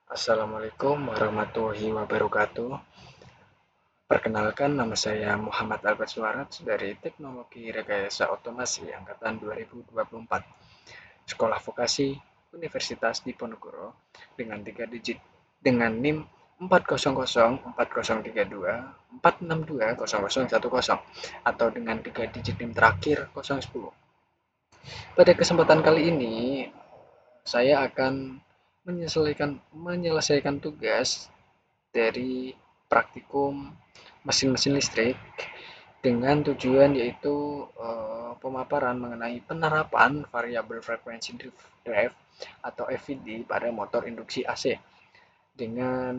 Assalamualaikum warahmatullahi wabarakatuh. Perkenalkan, nama saya Muhammad Albert Suaraj dari Teknologi Rekayasa Otomasi Angkatan 2024, Sekolah Vokasi Universitas Diponegoro dengan 3 digit dengan NIM 4004032462010 atau dengan 3 digit NIM terakhir 010. Pada kesempatan kali ini, saya akan menyelesaikan tugas dari praktikum mesin-mesin listrik dengan tujuan yaitu pemaparan mengenai penerapan variabel frekuensi drive atau FVD pada motor induksi AC dengan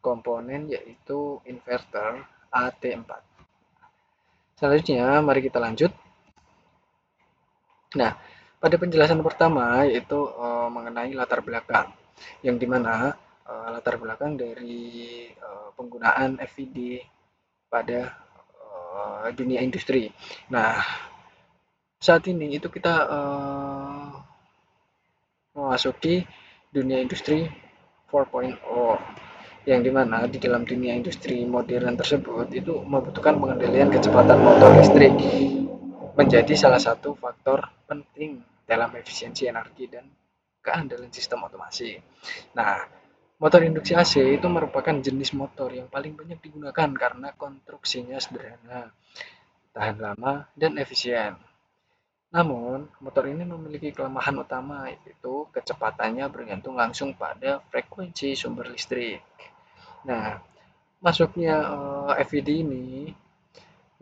komponen yaitu inverter AT4. Selanjutnya, mari kita lanjut. Nah, pada penjelasan pertama yaitu mengenai latar belakang, yang dimana latar belakang dari penggunaan FVD pada dunia industri. Nah, saat ini itu kita memasuki dunia industri 4.0, yang dimana di dalam dunia industri modern tersebut itu membutuhkan pengendalian kecepatan motor listrik menjadi salah satu faktor penting dalam efisiensi energi dan keandalan sistem otomasi. Nah, motor induksi AC itu merupakan jenis motor yang paling banyak digunakan karena konstruksinya sederhana, tahan lama, dan efisien. Namun, motor ini memiliki kelemahan utama, yaitu kecepatannya bergantung langsung pada frekuensi sumber listrik. Nah, masuknya FVD ini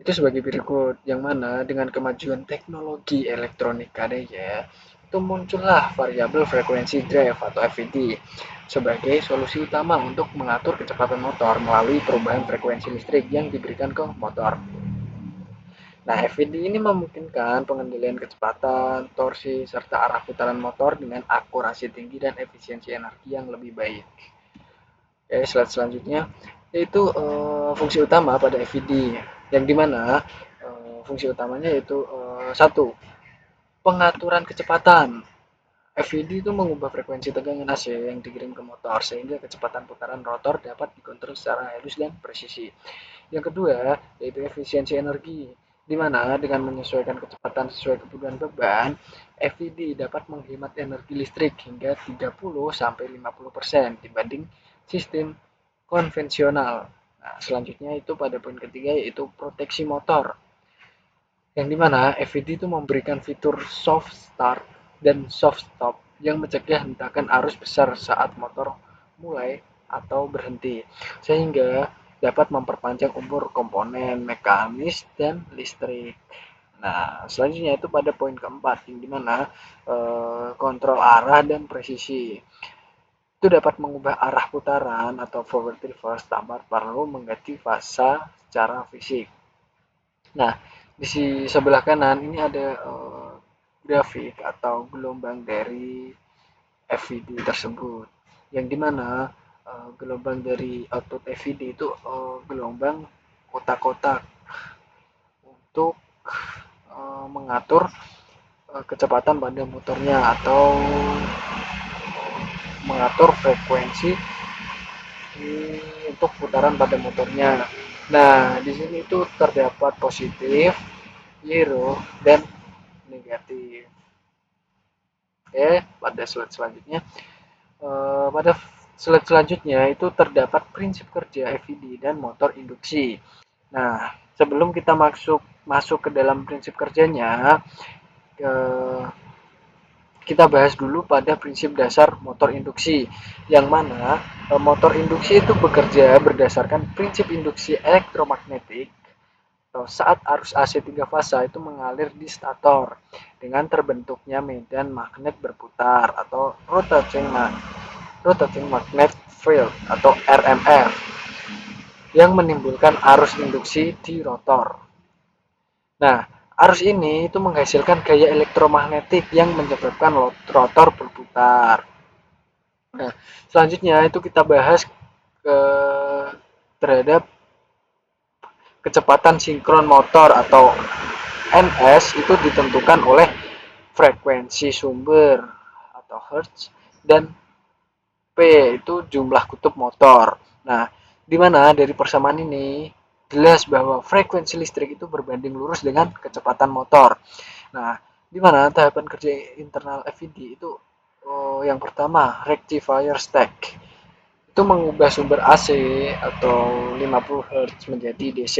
itu sebagai berikut, yang mana dengan kemajuan teknologi elektronika daya, itu muncullah variabel frekuensi drive atau FVD sebagai solusi utama untuk mengatur kecepatan motor melalui perubahan frekuensi listrik yang diberikan ke motor. Nah, FVD ini memungkinkan pengendalian kecepatan, torsi, serta arah putaran motor dengan akurasi tinggi dan efisiensi energi yang lebih baik. Oke, slide selanjutnya yaitu fungsi utama pada FVD, yang dimana fungsi utamanya yaitu satu, pengaturan kecepatan. FVD itu mengubah frekuensi tegangan AC yang dikirim ke motor sehingga kecepatan putaran rotor dapat dikontrol secara halus dan presisi. Yang kedua, yaitu efisiensi energi, di mana dengan menyesuaikan kecepatan sesuai kebutuhan beban, FVD dapat menghemat energi listrik hingga 30-50% dibanding sistem konvensional. Nah, selanjutnya itu pada poin ketiga yaitu proteksi motor, yang dimana FVD itu memberikan fitur soft start dan soft stop yang mencegah hentakan arus besar saat motor mulai atau berhenti, sehingga dapat memperpanjang umur komponen mekanis dan listrik. Nah, selanjutnya itu pada poin keempat, yang dimana kontrol arah dan presisi. Itu dapat mengubah arah putaran atau forward reverse tanpa perlu mengganti fasa secara fisik. Nah, di sebelah kanan ini ada grafik atau gelombang dari FVD tersebut, yang dimana gelombang dari output FVD itu gelombang kotak-kotak untuk mengatur kecepatan pada motornya atau mengatur frekuensi untuk putaran pada motornya. Nah, di sini itu terdapat positif, zero, dan negatif. Oke, pada slide selanjutnya. Pada slide selanjutnya itu terdapat prinsip kerja FVD dan motor induksi. Nah, sebelum kita masuk ke dalam prinsip kerjanya, kita bahas dulu pada prinsip dasar motor induksi, yang mana motor induksi itu bekerja berdasarkan prinsip induksi elektromagnetik atau saat arus AC 3 fasa itu mengalir di stator dengan terbentuknya medan magnet berputar atau rotating magnet field atau RMF yang menimbulkan arus induksi di rotor. Nah, arus ini itu menghasilkan gaya elektromagnetik yang menyebabkan rotor berputar. Nah, selanjutnya itu kita bahas terhadap kecepatan sinkron motor atau NS itu ditentukan oleh frekuensi sumber atau hertz dan P itu jumlah kutub motor. Nah, di mana dari persamaan ini jelas bahwa frekuensi listrik itu berbanding lurus dengan kecepatan motor. Nah, di mana tahapan kerja internal FED itu yang pertama rectifier stack itu mengubah sumber AC atau 50 Hz menjadi DC.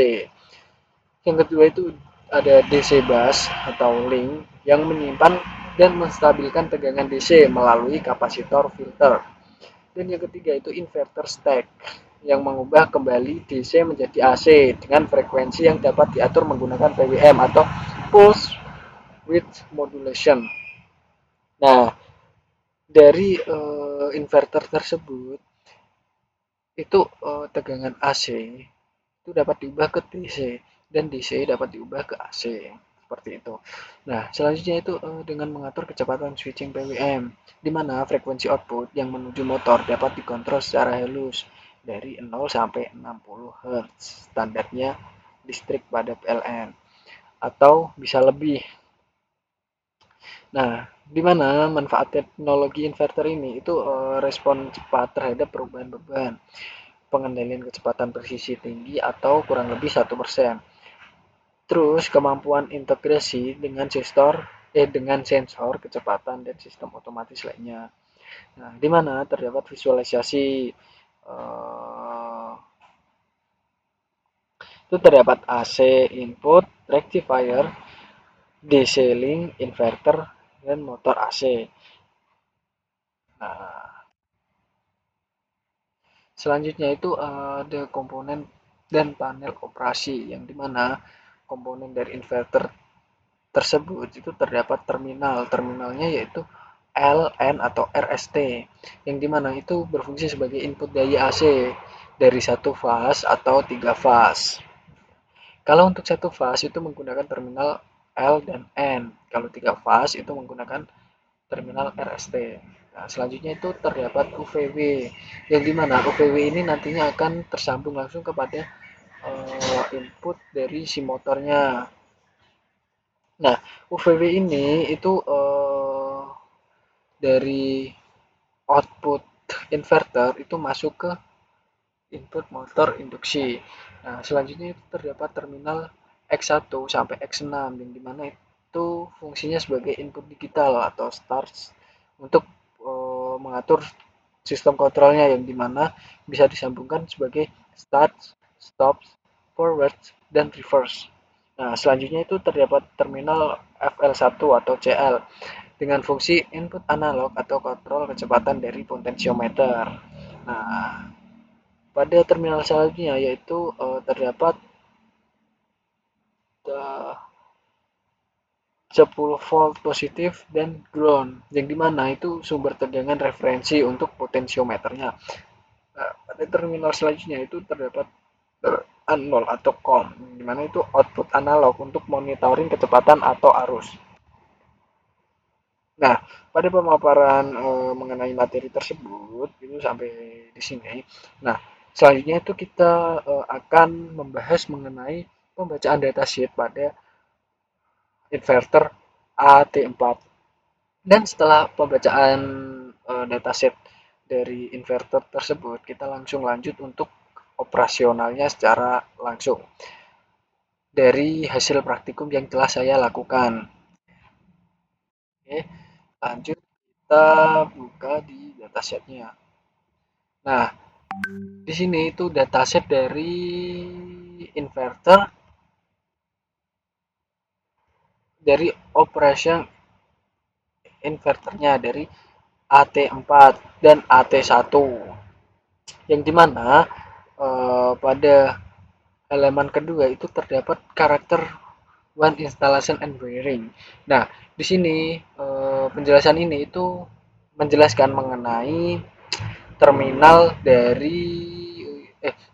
Yang kedua itu ada DC bus atau link yang menyimpan dan menstabilkan tegangan DC melalui kapasitor filter. Dan yang ketiga itu inverter stack yang mengubah kembali DC menjadi AC dengan frekuensi yang dapat diatur menggunakan PWM atau pulse width modulation. Nah, dari inverter tersebut itu tegangan AC itu dapat diubah ke DC dan DC dapat diubah ke AC seperti itu. Nah, selanjutnya itu dengan mengatur kecepatan switching PWM, di mana frekuensi output yang menuju motor dapat dikontrol secara halus dari 0 sampai 60 Hz standarnya listrik pada PLN atau bisa lebih. Nah, di mana manfaat teknologi inverter ini itu respon cepat terhadap perubahan beban, pengendalian kecepatan presisi tinggi atau kurang lebih 1%. Terus kemampuan integrasi dengan sensor kecepatan dan sistem otomatis lainnya. Nah, di mana terdapat visualisasi eh, itu terdapat AC input, rectifier, DC link, inverter, dan motor AC. Nah, selanjutnya itu ada komponen dan panel operasi yang dimana komponen dari inverter tersebut itu terdapat terminalnya yaitu L, N atau RST yang dimana itu berfungsi sebagai input daya AC dari satu fase atau tiga fase. Kalau untuk satu fase itu menggunakan terminal L dan N, kalau tiga fase itu menggunakan terminal RST. Nah, selanjutnya itu terdapat UVW yang dimana UVW ini nantinya akan tersambung langsung kepada input dari si motornya. Nah, UVW ini itu dari output inverter itu masuk ke input motor induksi. Nah, selanjutnya itu terdapat terminal X1 sampai X6 yang dimana itu fungsinya sebagai input digital atau start untuk mengatur sistem kontrolnya yang dimana bisa disambungkan sebagai start, stop, forward, dan reverse. Nah, selanjutnya itu terdapat terminal FL1 atau CL dengan fungsi input analog atau kontrol kecepatan dari potensiometer. Nah, pada terminal selanjutnya yaitu terdapat 10 volt positif dan ground yang dimana itu sumber tegangan referensi untuk potensiometernya. Nah, pada terminal selanjutnya itu terdapat A0 atau COM yang dimana itu output analog untuk monitoring kecepatan atau arus. Nah, pada pemaparan mengenai materi tersebut itu sampai di sini. Nah, selanjutnya itu kita akan membahas mengenai pembacaan datasheet pada inverter AT4. Dan setelah pembacaan dataset dari inverter tersebut, kita langsung lanjut untuk operasionalnya secara langsung dari hasil praktikum yang telah saya lakukan. Oke, lanjut kita buka di datasetnya. Nah, di sini itu dataset dari inverter dari operation inverternya dari AT4 dan AT1 yang dimana pada halaman kedua itu terdapat karakter one installation and wiring. Nah, di sini penjelasan ini itu menjelaskan mengenai terminal dari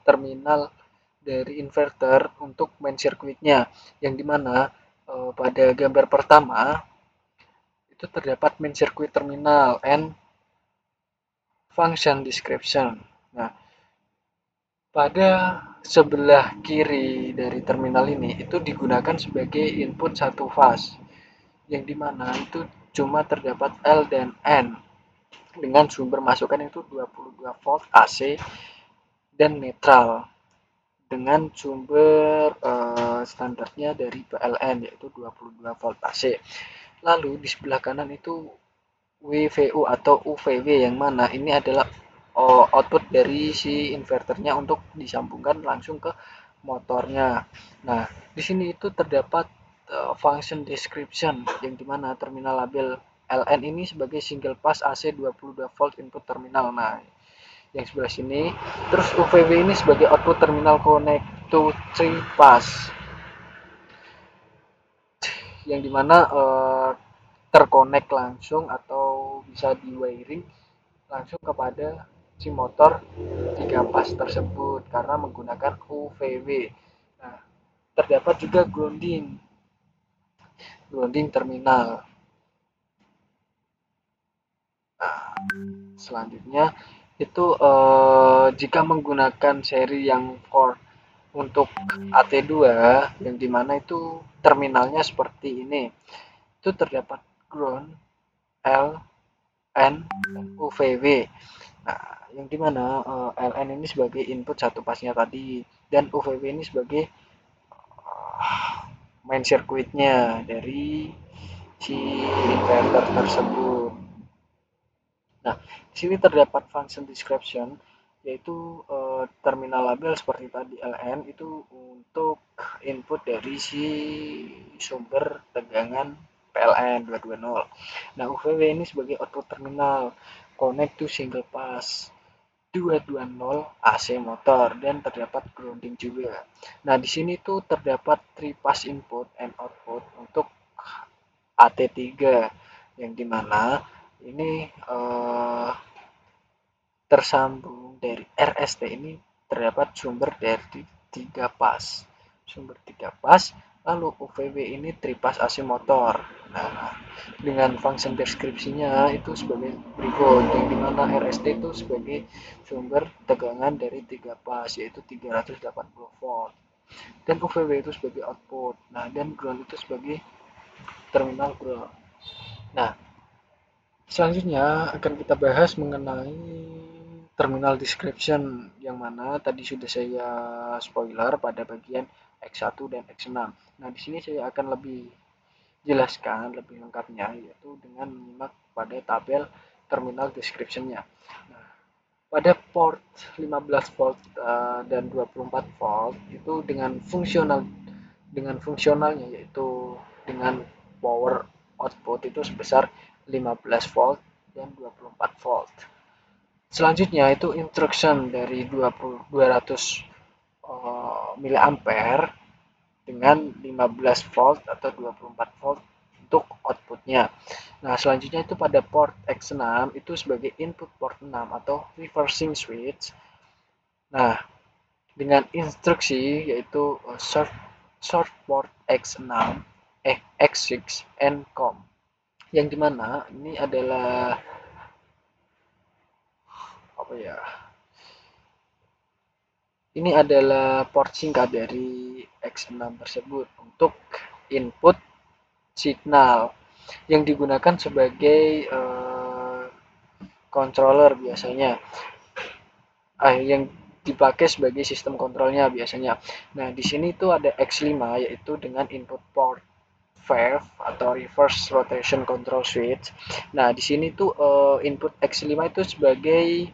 terminal dari inverter untuk main circuitnya yang dimana pada gambar pertama itu terdapat main circuit terminal and function description. Nah, pada sebelah kiri dari terminal ini itu digunakan sebagai input satu fase yang dimana itu cuma terdapat L dan N. dengan sumber masukan itu 22 volt AC dan netral dengan sumber standarnya dari PLN yaitu 22 volt AC. Lalu di sebelah kanan itu WVU atau UVW yang mana ini adalah output dari si inverternya untuk disambungkan langsung ke motornya. Nah, di sini itu terdapat function description yang dimana terminal label LN ini sebagai single pass AC 22 volt input terminal. Nah, yang sebelah sini. Terus UVW ini sebagai output terminal connect to 3 pass yang dimana terkonek langsung atau bisa di wiring langsung kepada si motor 3 pas tersebut karena menggunakan UVW. Nah, terdapat juga grounding terminal. Nah, selanjutnya itu jika menggunakan seri yang core untuk AT2 yang dimana itu terminalnya seperti ini. Itu terdapat ground, L, N, dan UVW. Nah, yang dimana LN ini sebagai input satu pasnya tadi dan UVW ini sebagai main circuitnya dari si inverter tersebut. Nah, di sini terdapat function description yaitu terminal label seperti tadi LN itu untuk input dari si sumber tegangan PLN 220. Nah, UVW ini sebagai output terminal connect to single pass 220 AC motor dan terdapat grounding juga. Nah, di sini tuh terdapat 3 pass input and output untuk AT3 yang dimana ini tersambung dari RST ini terdapat sumber dari 3 pas. Sumber 3 pas, lalu UVW ini 3 pas AC motor. Nah, dengan function deskripsinya itu sebagai berikut, yang dimana RST itu sebagai sumber tegangan dari 3 pas, yaitu 380 volt. Dan UVW itu sebagai output. Nah, dan ground itu sebagai terminal ground. Nah, selanjutnya akan kita bahas mengenai terminal description yang mana tadi sudah saya spoiler pada bagian X1 dan X6. Nah, di sini saya akan lebih jelaskan lebih lengkapnya yaitu dengan menyimak pada tabel terminal description-nya. Nah, pada port 15 volt dan 24 volt itu dengan fungsionalnya yaitu dengan power output itu sebesar 15 volt dan 24 volt. Selanjutnya itu instruction dari 200 mA dengan 15 volt atau 24 volt untuk outputnya. Nah, selanjutnya itu pada port X6 itu sebagai input port 6 atau reversing switch. Nah, dengan instruksi yaitu short port X6 X6 and COM yang dimana ini adalah apa ya, ini adalah port singkat dari X6 tersebut untuk input signal yang digunakan sebagai controller biasanya, yang dipakai sebagai sistem kontrolnya biasanya. Nah, di sini tuh ada X5 yaitu dengan input port valve atau reverse rotation control switch. Nah, di sini tuh input X5 itu sebagai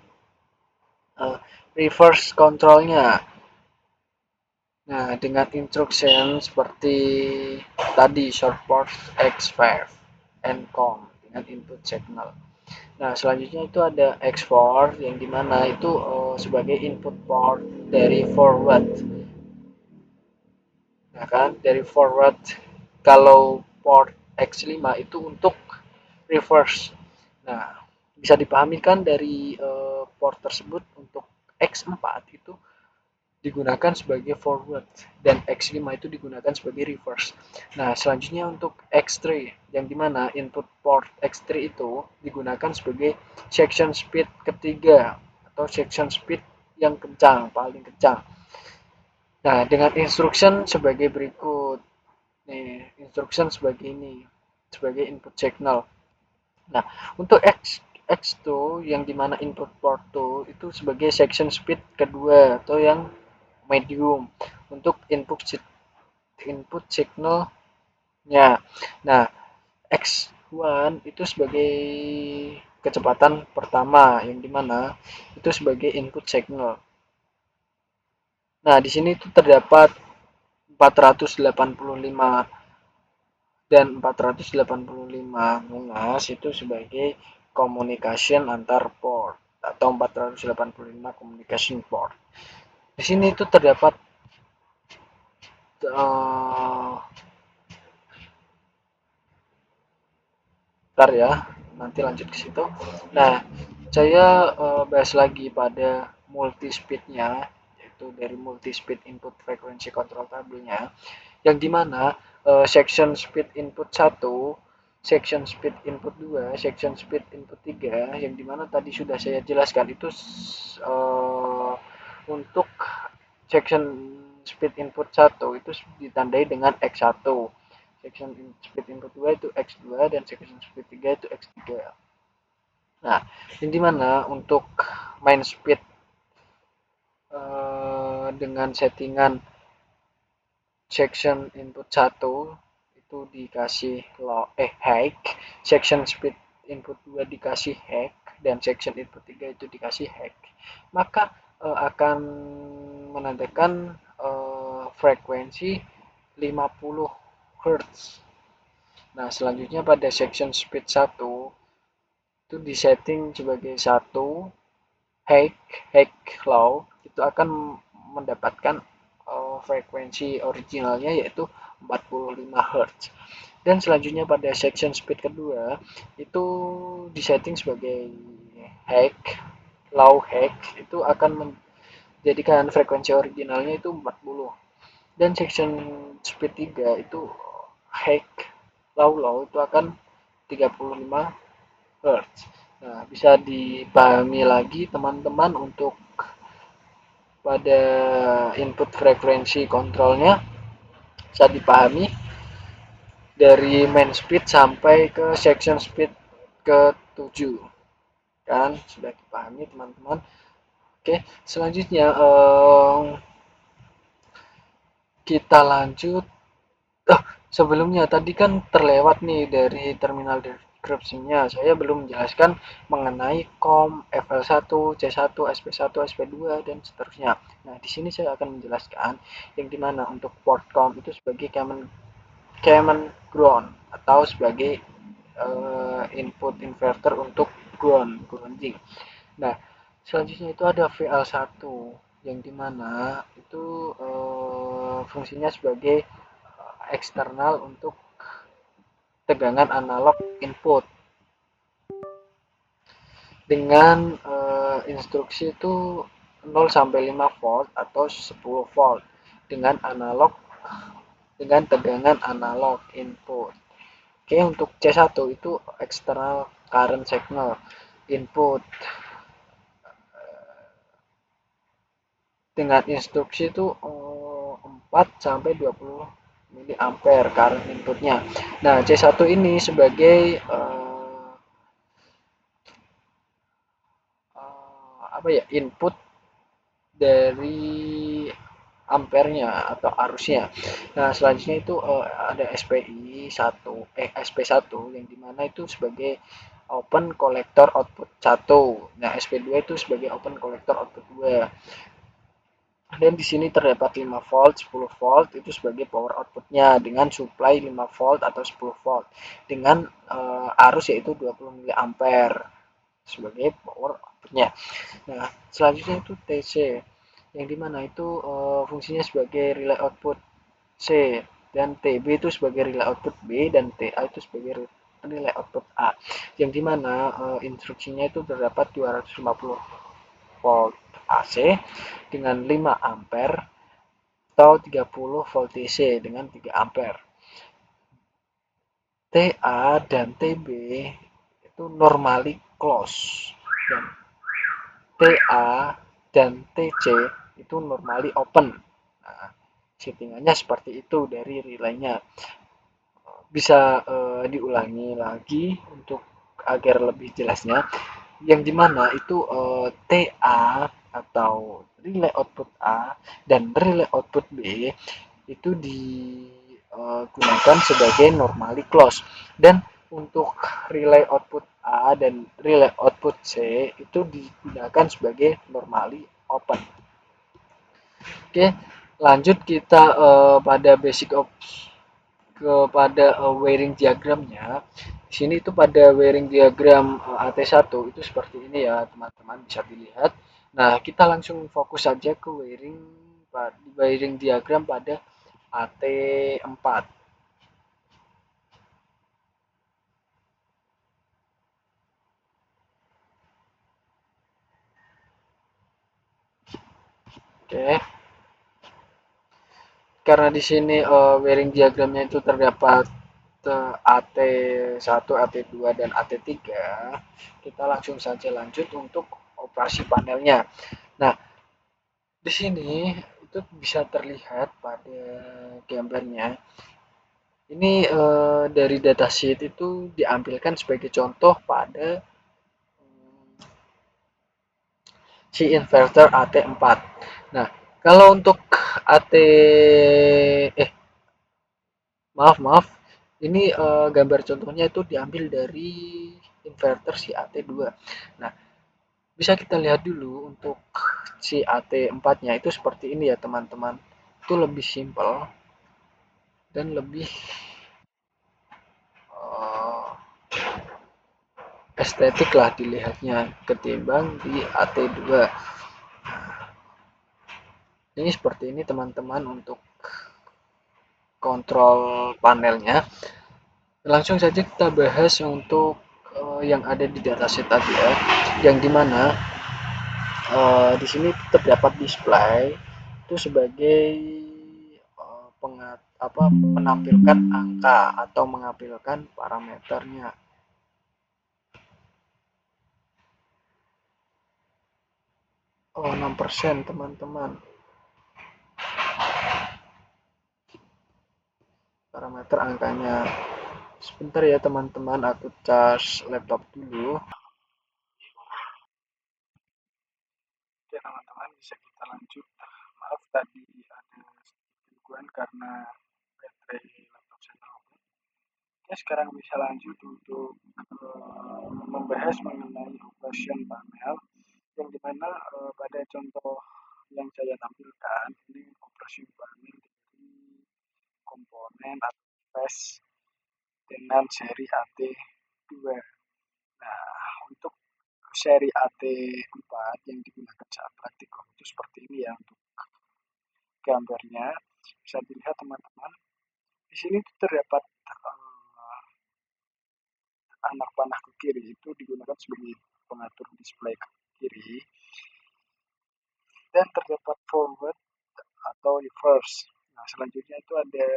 reverse controlnya. Nah, dengan instruction seperti tadi short port X5 and COM dengan input signal. Nah, selanjutnya itu ada X4 yang dimana itu sebagai input port dari forward. Nah, kan dari forward kalau port X5 itu untuk reverse. Nah, bisa dipahami kan dari port tersebut untuk X4 itu digunakan sebagai forward dan X5 itu digunakan sebagai reverse. Nah, selanjutnya untuk X3 yang dimana input port X3 itu digunakan sebagai section speed ketiga atau section speed yang kencang, paling kencang. Nah, dengan instruction sebagai berikut. Nih, instruction sebagai ini, sebagai input signal. Nah, untuk X2 yang dimana input port 2 itu sebagai section speed kedua atau yang medium untuk input signalnya. Nah, X1 itu sebagai kecepatan pertama yang dimana itu sebagai input signal. Nah, di sini itu terdapat 485 dan 485 munas itu sebagai communication antar port atau 485 communication port. Di sini itu terdapat uh, ntar ya, nanti lanjut ke situ. Nah, saya bahas lagi pada multi speednya, yaitu dari multi speed input frequency control tabelnya, yang dimana section speed input 1, section speed input 2, section speed input 3, yang dimana tadi sudah saya jelaskan itu untuk section speed input 1 itu ditandai dengan X1, section speed input 2 itu X2, dan section speed 3 itu X3. Nah, yang dimana untuk main speed dengan settingan section input 1 itu dikasih high, section speed input 2 dikasih high, dan section input 3 itu dikasih high, maka akan menandakan frekuensi 50 Hz. Nah, selanjutnya pada section speed 1 itu disetting sebagai 1 high, low, itu akan mendapatkan frekuensi originalnya yaitu 45 Hz. Dan selanjutnya pada section speed kedua itu disetting sebagai high, low, high, itu akan menjadikan frekuensi originalnya itu 40. Dan section speed 3 itu high, low itu akan 35 Hz. Nah, bisa dipahami lagi teman-teman untuk pada input frekuensi kontrolnya bisa dipahami dari main speed sampai ke section speed ke-7 kan, sudah dipahami teman-teman. Oke, selanjutnya kita lanjut. Sebelumnya tadi kan terlewat nih dari terminal description-nya. Saya belum menjelaskan mengenai COM, FL1, C1, SP1, SP2, dan seterusnya. Nah, di sini saya akan menjelaskan yang dimana untuk port COM itu sebagai common ground atau sebagai input inverter untuk grounding. Nah, selanjutnya itu ada VL1 yang dimana itu fungsinya sebagai eksternal untuk tegangan analog input dengan instruksi itu 0 sampai 5 volt atau 10 volt dengan tegangan analog input. Oke, untuk C1 itu external current signal input dengan instruksi itu 4 sampai 20 miliampere current inputnya. Nah, C1 ini sebagai input dari ampernya atau arusnya. Nah, selanjutnya itu ada SP1 yang dimana itu sebagai open collector output 1. Nah, SP2 itu sebagai open collector output 2. Dan di sini terdapat 5 volt, 10 volt itu sebagai power outputnya dengan supply 5 volt atau 10 volt dengan arus yaitu 20 miliampere sebagai power outputnya. Nah, selanjutnya itu TC yang dimana itu fungsinya sebagai relay output C, dan TB itu sebagai relay output B, dan TA itu sebagai relay output A, yang dimana instruksinya itu terdapat 250 volt AC dengan 5 ampere atau 30 volt DC dengan 3 ampere. TA dan TB itu normally close, dan TA dan TC itu normally open. Nah, settingannya seperti itu dari relaynya. Bisa diulangi lagi untuk agar lebih jelasnya, yang dimana itu TA atau relay output A dan relay output B itu digunakan sebagai normally close, dan untuk relay output A dan relay output C itu digunakan sebagai normally open. Oke, lanjut kita pada basic of kepada wiring diagramnya. Di sini itu pada wiring diagram AT1 itu seperti ini ya, teman-teman bisa dilihat. Nah, kita langsung fokus saja ke wiring diagram pada AT4. Oke. Karena di sini wiring diagramnya itu terdapat AT1, AT2, dan AT3, kita langsung saja lanjut untuk operasi panelnya. Nah, di sini itu bisa terlihat pada gambarnya. Ini dari datasheet itu diambilkan sebagai contoh pada si inverter AT4. Nah, kalau untuk AT maaf, ini gambar contohnya itu diambil dari inverter si AT2. Nah, bisa kita lihat dulu untuk si AT4-nya itu seperti ini ya, teman-teman. Itu lebih simpel dan lebih estetik lah dilihatnya ketimbang di AT2. Ini seperti ini teman-teman untuk kontrol panelnya. Langsung saja kita bahas untuk yang ada di dataset tadi ya, yang dimana di sini terdapat display itu sebagai menampilkan angka atau mengambilkan parameternya. Oh, 6% teman-teman. Parameter angkanya. Sebentar ya teman-teman, aku charge laptop dulu. Oke teman-teman, bisa kita lanjut. Maaf tadi ada gangguan karena baterai laptop saya lowbat. Oke, sekarang bisa lanjut untuk membahas mengenai operation panel, yang dimana pada contoh yang saya tampilkan ini operation panel dari komponen atau device dengan seri AT2. Nah, untuk seri AT4 yang digunakan saat praktikum itu seperti ini ya untuk gambarnya. Bisa dilihat teman-teman. Di sini terdapat anak panah ke kiri itu digunakan sebagai pengatur display ke kiri, dan terdapat forward atau reverse. Nah, selanjutnya itu ada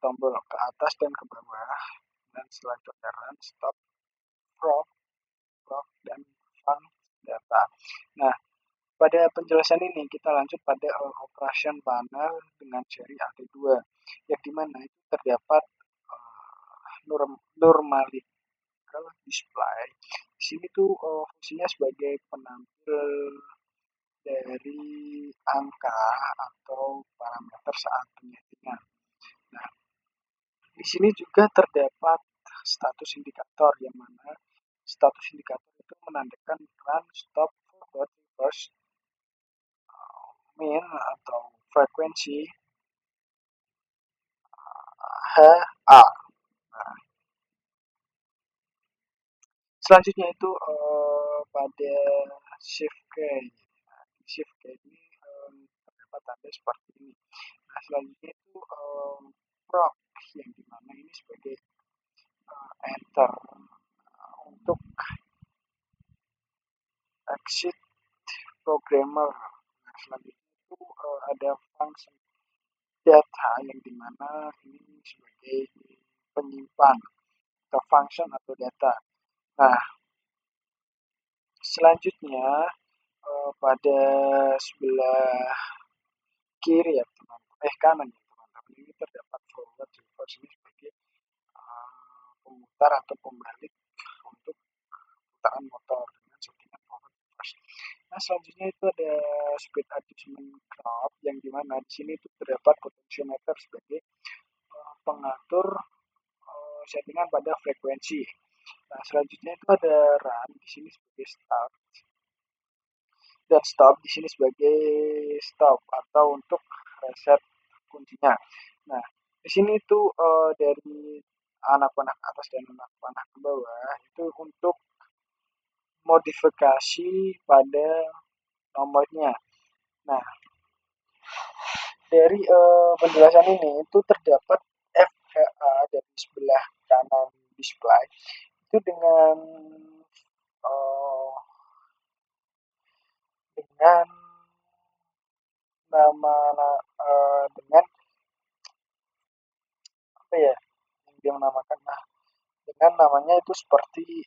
tombol ke atas dan ke bawah, dan setelah itu ada run, stop, prop, dan fun data. Nah, pada penjelasan ini kita lanjut pada operation panel dengan seri AT2, yang dimana itu terdapat numerical display. Di sini tuh fungsinya sebagai penampil dari angka atau parameter saat penyetingan. Nah, di sini juga terdapat status indikator, yang mana status indikator itu menandakan run, stop, forward, reverse, min atau frekuensi HA. Nah, selanjutnya itu pada shift key. Nah, shift key ini terdapat tanda seperti ini. Nah, selanjutnya itu proc, yang dimana ini sebagai enter untuk exit programmer. Nah, selanjutnya itu ada function data, yang dimana ini sebagai penyimpan atau function atau data. Nah, selanjutnya pada sebelah kiri ya teman-teman, kanan ya teman-teman, ini terdapat forward reverse ini sebagai pemutar atau pembalik untuk putaran motor dengan settingan forward reverse. Nah, selanjutnya itu ada speed adjustment knob yang dimana di sini itu terdapat potentiometer sebagai pengatur settingan pada frekuensi. Nah, selanjutnya itu ada run di sini sebagai start dan stop di sini sebagai stop atau untuk reset kuncinya. Nah, di sini itu dari anak panah ke atas dan anak panah ke bawah itu untuk modifikasi pada nomornya. Nah, dari penjelasan ini itu terdapat FHA dari sebelah kanan display itu uh, dengan nama dengan apa ya yang dia menamakan, nah dengan namanya itu seperti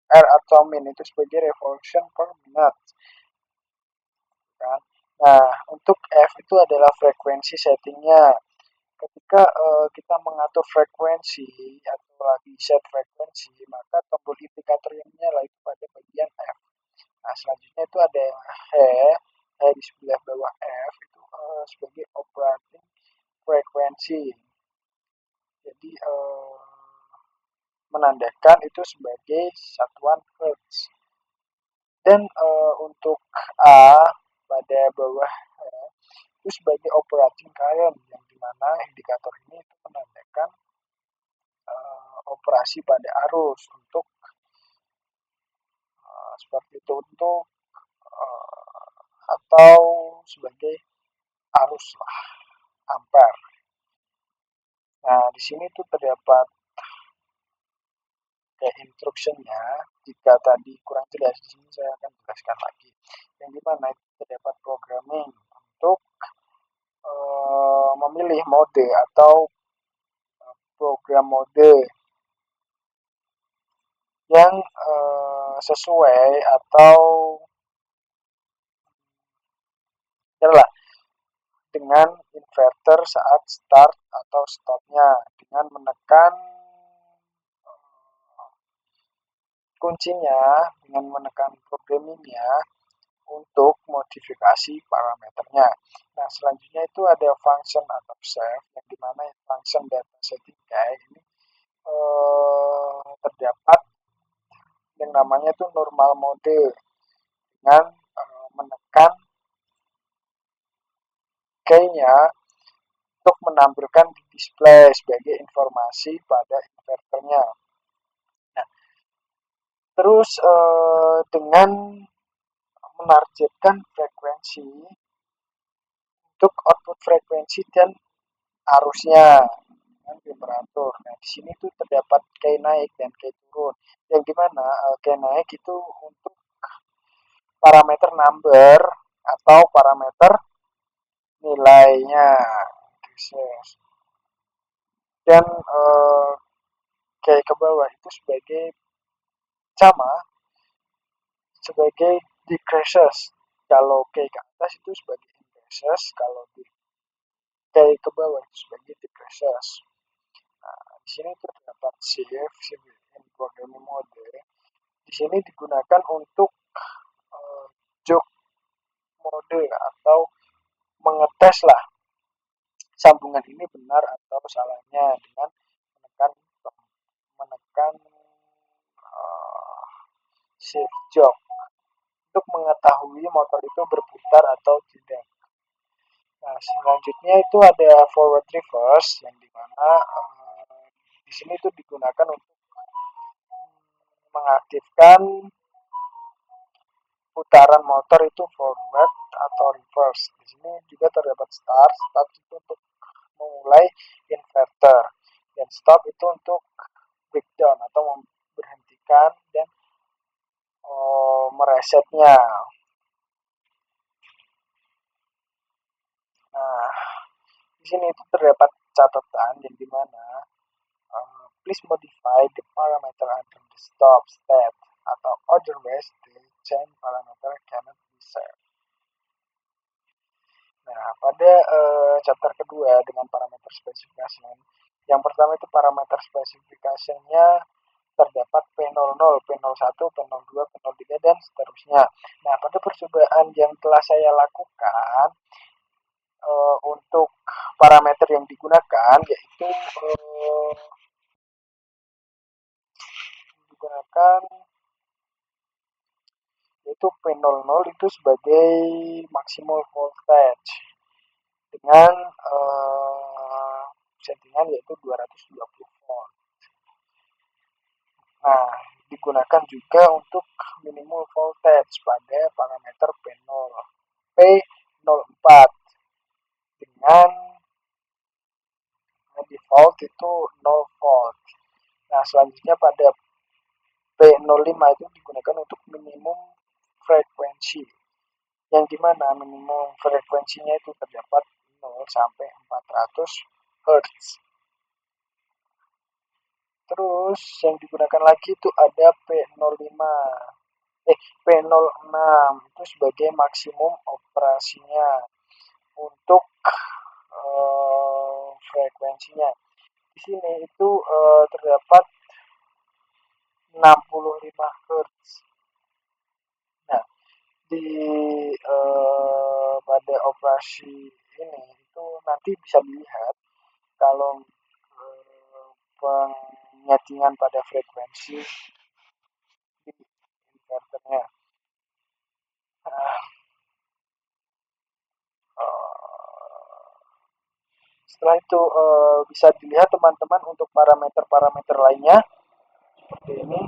R atau min itu sebagai revolution per minute kan. Nah, untuk F itu adalah frekuensi settingnya. Ketika kita mengatur frekuensi atau lagi set frekuensi, maka tombol indikator yang menyala itu pada bagian F. Nah, selanjutnya itu ada H, H di sebelah bawah F itu sebagai operating frekuensi. Jadi menandakan itu sebagai satuan Hertz. Dan untuk A pada bawah itu sebagai operating current yang dimana indikator ini itu menandakan operasi pada arus untuk seperti itu untuk atau sebagai arus lah ampere. Nah, di sini tuh terdapat kayak instructionnya. Jika tadi kurang jelas di sini saya akan jelaskan lagi. Yang dimana itu terdapat programming untuk memilih mode atau program mode yang sesuai atau adalah dengan inverter saat start atau stopnya dengan menekan kuncinya dengan menekan programmingnya untuk modifikasi parameternya. Nah, selanjutnya itu ada function atau save yang dimana function data setting guide ini terdapat yang namanya itu normal mode dengan menekan key-nya untuk menampilkan di display sebagai informasi pada inverternya. Nah, terus dengan menargetkan frekuensi untuk output frekuensi dan arusnya dengan temperatur. Nah, di sini tuh terdapat key naik dan key turun. Yang dimana key naik itu untuk parameter number atau parameter nilainya. Dan key ke bawah itu sebagai sama sebagai decreases. Kalau key ke atas itu sebagai increases, kalau di key ke bawah itu sebagai decreases. Nah, di sini terdapat save in programming mode. Di sini digunakan untuk jog mode atau mengetes lah sambungan ini benar atau salahnya dengan menekan menekan shift jog untuk mengetahui motor itu berputar atau tidak. Nah, selanjutnya itu ada forward reverse yang dimana di sini itu digunakan untuk mengaktifkan putaran motor itu forward atau reverse. Di sini juga terdapat start. Start itu untuk memulai inverter dan stop itu untuk breakdown atau memberhentikan dan meresetnya. Nah, di sini itu terdapat catatan yang dimana please modify the parameter under the stop state atau otherwise the change parameter cannot be set. Nah, pada chapter kedua dengan parameter specification Yang pertama itu parameter spesifikasinya terdapat P00, P01, P02, P03, dan seterusnya. Nah, pada percobaan yang telah saya lakukan, untuk parameter yang digunakan yaitu digunakan yaitu P00 itu sebagai maksimal voltage dengan settingan yaitu 220 volt. Nah, digunakan juga untuk minimal voltage pada parameter P04 dengan default itu 0 volt. Nah, selanjutnya pada P05 itu digunakan untuk minimum frekuensi, yang dimana minimum frekuensinya itu terdapat 0 sampai 400 Hz. Terus yang digunakan lagi itu ada P06 itu sebagai maksimum operasinya untuk frekuensinya. Di sini itu terdapat 65 Hz. Nah, di pada operasi ini itu nanti bisa dilihat kalau penyetingan pada frekuensi di inverternya. Nah, setelah itu bisa dilihat teman-teman untuk parameter-parameter lainnya seperti ini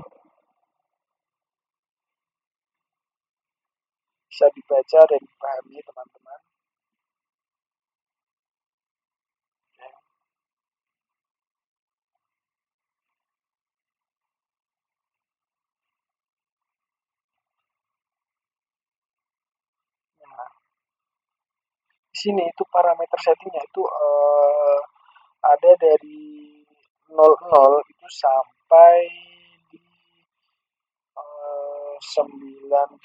bisa dibaca dan dipahami teman-teman. Nah, di sini itu parameter settingnya itu ada dari 00 itu sampai di 99.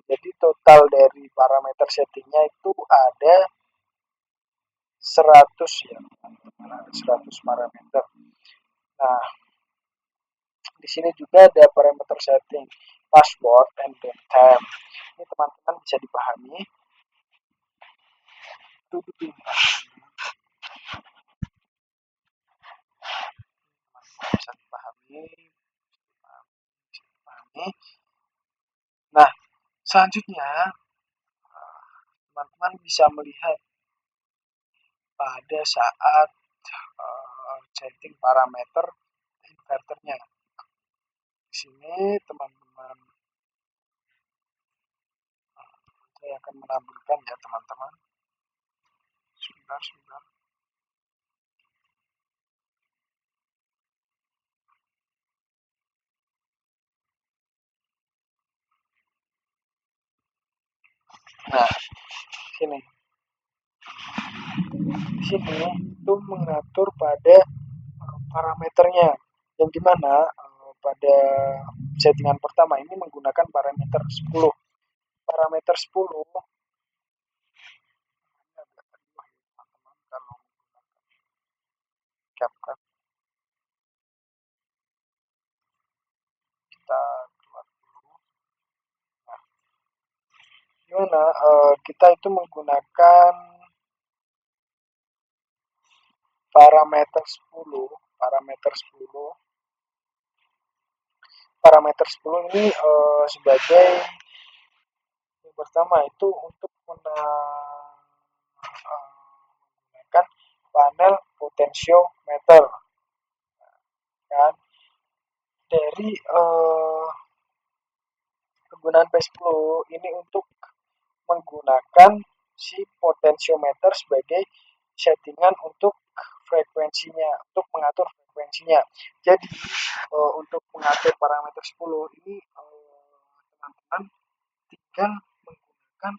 Jadi total dari parameter settingnya itu ada 100 ya, teman-teman. Ada 100 parameter. Nah, di sini juga ada parameter setting password and downtime. Ini teman-teman bisa dipahami. Itu bisa dipahami. Nah, selanjutnya teman-teman bisa melihat pada saat setting parameter inverternya. Di sini teman-teman saya akan menampilkan ya teman-teman. Sebentar. Nah, sini. Di sini itu mengatur pada parameternya, yang dimana pada settingan pertama ini menggunakan parameter 10. Parameter 10 teman-teman kalau CapCut kita keluar dulu. Nah, gimana kita itu menggunakan parameter 10 parameter 10 parameter 10 ini sebagai yang pertama itu untuk menggunakan panel potensiometer kan. Dari penggunaan P10 ini untuk menggunakan si potensiometer sebagai settingan untuk frekuensinya, untuk mengatur frekuensinya. Jadi untuk mengatur parameter 10 ini teman-teman tinggal menggunakan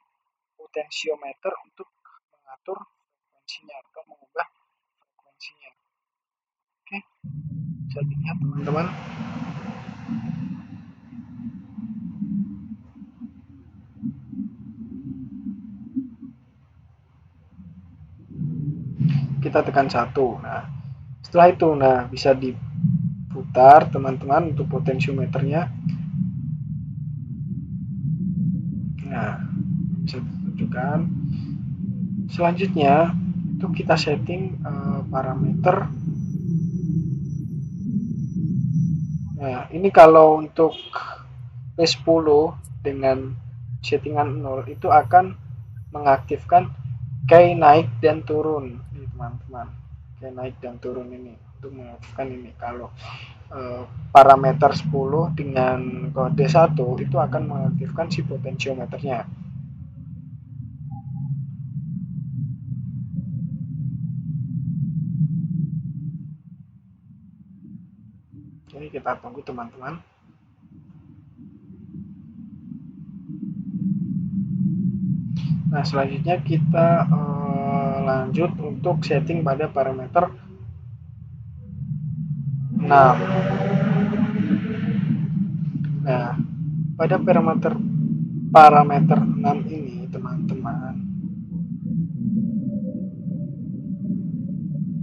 potensiometer untuk mengatur frekuensinya atau mengubah frekuensinya. Oke, bisa dilihat teman-teman. Kita tekan 1. Nah, Setelah itu, nah bisa diputar teman-teman untuk potensiometernya. Nah, bisa ditunjukkan. Selanjutnya itu kita setting parameter. Nah, ini kalau untuk P10 dengan settingan 0 itu akan mengaktifkan key naik dan turun, ini teman-teman. Key naik dan turun ini untuk mengaktifkan ini. Kalau parameter 10 dengan kode 1 itu akan mengaktifkan si potensiometernya. Jadi kita tunggu teman-teman. Nah, selanjutnya kita lanjut untuk setting pada parameter 6. Nah, pada parameter parameter 6 ini teman-teman,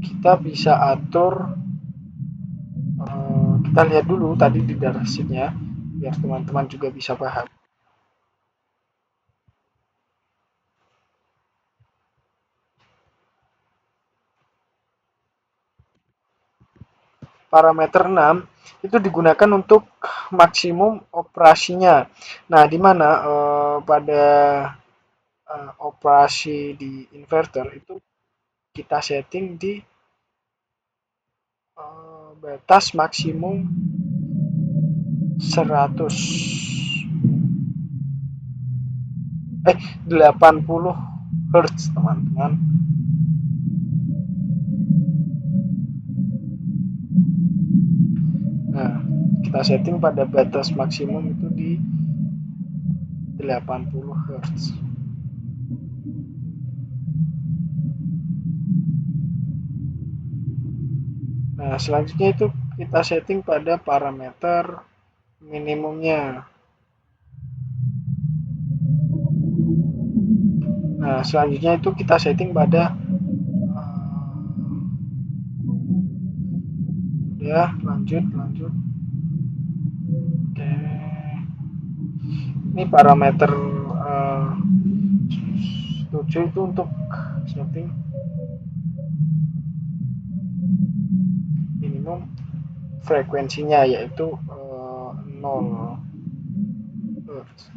kita bisa atur, kita lihat dulu tadi di datasheetnya biar teman-teman juga bisa paham. Parameter 6 itu digunakan untuk maksimum operasinya. Nah, di mana pada operasi di inverter itu kita setting di batas maksimum 100 80 Hz teman-teman. Nah, kita setting pada batas maksimum itu di 80 Hz. Nah, selanjutnya itu kita setting pada parameter minimumnya. Nah, selanjutnya itu kita setting pada ya, lanjut. Oke. Ini parameter 7 itu untuk setting minimum frekuensinya yaitu 0 Hz.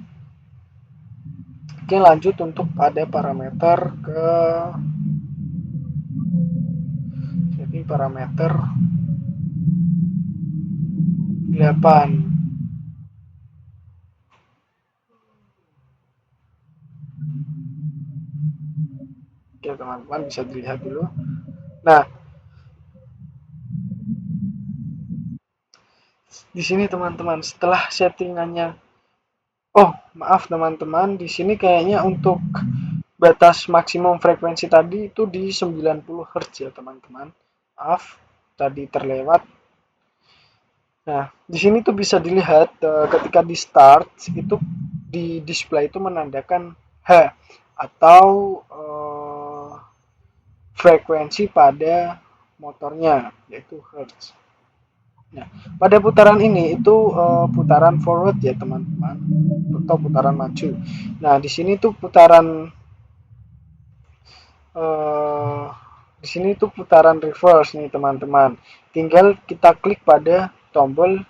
Oke, lanjut untuk pada parameter ke setting parameter 8. Oke, teman-teman bisa dilihat dulu. Nah, di sini teman-teman setelah settingannya, oh maaf teman-teman, di sini kayaknya untuk batas maksimum frekuensi tadi itu di 90 Hz ya teman-teman. Maaf, tadi terlewat. Nah, di sini tuh bisa dilihat ketika di start itu di display itu menandakan H atau frekuensi pada motornya yaitu Hertz. Nah, pada putaran ini itu putaran forward ya teman-teman atau putaran maju. Nah, di sini tuh putaran eh, di sini tuh putaran reverse nih teman-teman. Tinggal kita klik pada tombol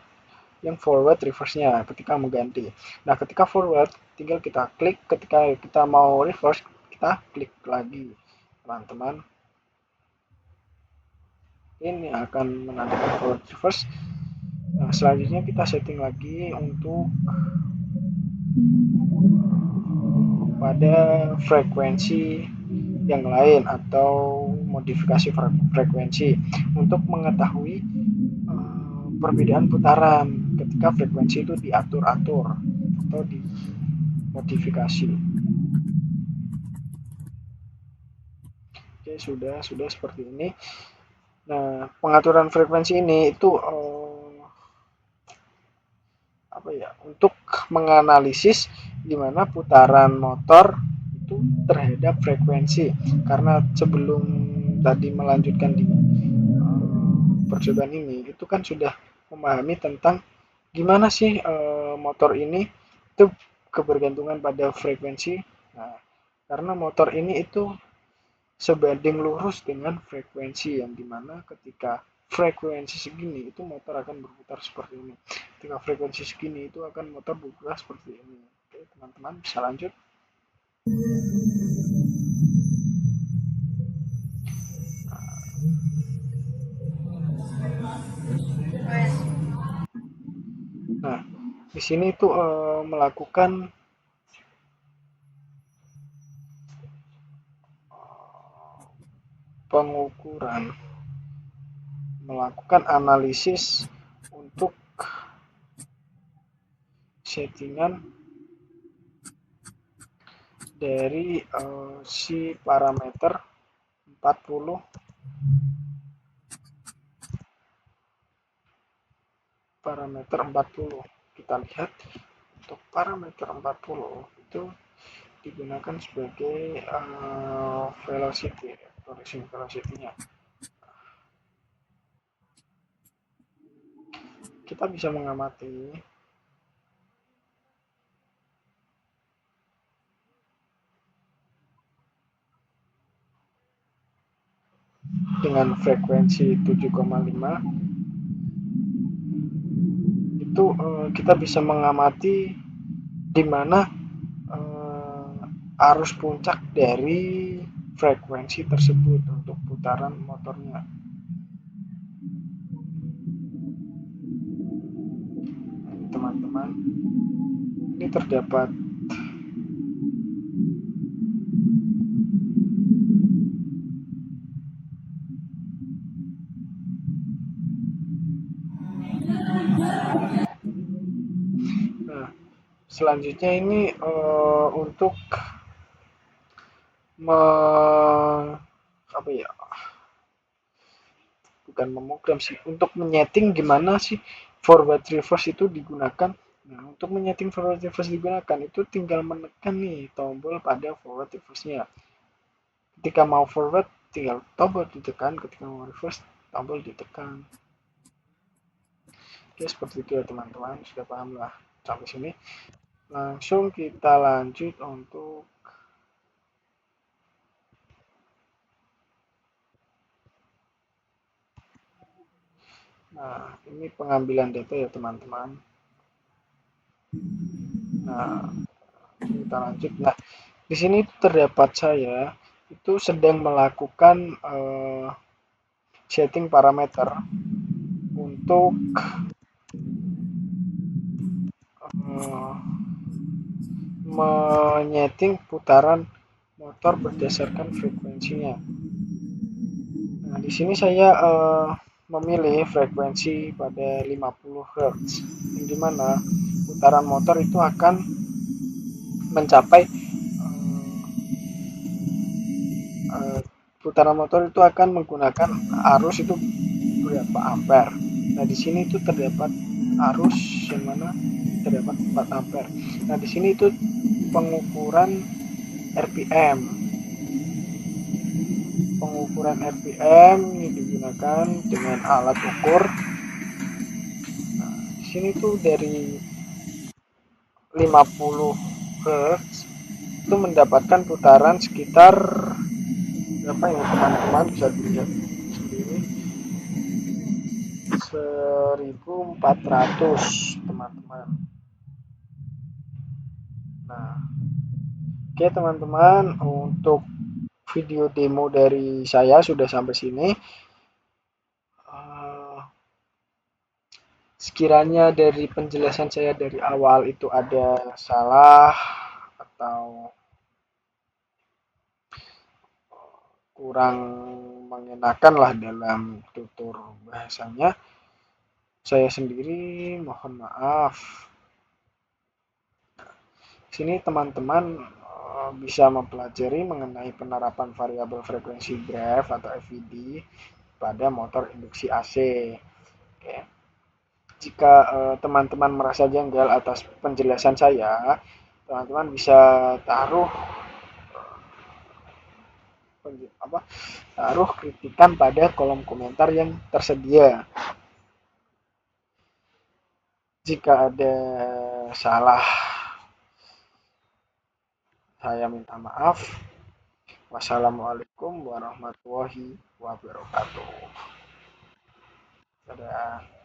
yang forward reverse-nya ketika mengganti. Nah, ketika forward tinggal kita klik, ketika kita mau reverse kita klik lagi teman-teman. Ini akan menandakan forward reverse. Nah, selanjutnya kita setting lagi untuk pada frekuensi yang lain atau modifikasi frekuensi untuk mengetahui perbedaan putaran ketika frekuensi itu diatur-atur atau dimodifikasi. Oke, sudah seperti ini. Nah, pengaturan frekuensi ini itu apa ya, untuk menganalisis di mana putaran motor itu terhadap frekuensi, karena sebelum tadi melanjutkan di percobaan ini itu kan sudah memahami tentang gimana sih motor ini itu kebergantungan pada frekuensi. Nah, karena motor ini itu sebanding lurus dengan frekuensi yang dimana ketika frekuensi segini itu motor akan berputar seperti ini. Ketika frekuensi segini itu akan motor berputar seperti ini. Oke, teman-teman bisa lanjut. Nah, di sini itu melakukan pengukuran, melakukan analisis untuk settingan dari si parameter 40 kita lihat untuk parameter 40 itu digunakan sebagai velocity, velocity-nya. Kita bisa mengamati dengan frekuensi 7,5 itu kita bisa mengamati di mana arus puncak dari frekuensi tersebut untuk putaran motornya. Nah, teman-teman, ini terdapat nah, selanjutnya ini untuk apa ya, bukan memogram sih, untuk menyeting gimana sih forward reverse itu digunakan. Nah, untuk menyeting forward reverse digunakan itu tinggal menekan nih tombol pada forward reverse-nya. Ketika mau forward tinggal tombol ditekan, ketika mau reverse tombol ditekan. Oke, seperti itu ya teman-teman, sudah paham lah sampai sini. Langsung kita lanjut untuk ini pengambilan data ya teman-teman. Nah, kita lanjut. Nah, di sini terdapat saya itu sedang melakukan setting parameter untuk menyeting putaran motor berdasarkan frekuensinya. Nah, di sini saya memilih frekuensi pada 50 Hz, yang dimana putaran motor itu akan mencapai putaran motor itu akan menggunakan arus itu berapa ampere. Nah, di sini itu terdapat arus yang mana terdapat 4 ampere. Nah, di sini itu pengukuran RPM. Pengukuran RPM ini digunakan dengan alat ukur. Nah, di sini tuh dari 50 Hz itu mendapatkan putaran sekitar berapa ya teman-teman, bisa dilihat sendiri, 1400 teman-teman. Nah, oke teman-teman, untuk video demo dari saya sudah sampai sini. Sekiranya dari penjelasan saya dari awal itu ada salah atau kurang mengenakan lah dalam tutur bahasanya, saya sendiri mohon maaf. Sini teman-teman bisa mempelajari mengenai penerapan variabel frekuensi graph atau FVD pada motor induksi AC. Oke. Jika teman-teman merasa janggal atas penjelasan saya, teman-teman bisa taruh taruh kritikan pada kolom komentar yang tersedia. Jika ada salah, saya minta maaf. Wassalamualaikum warahmatullahi wabarakatuh. Dadah.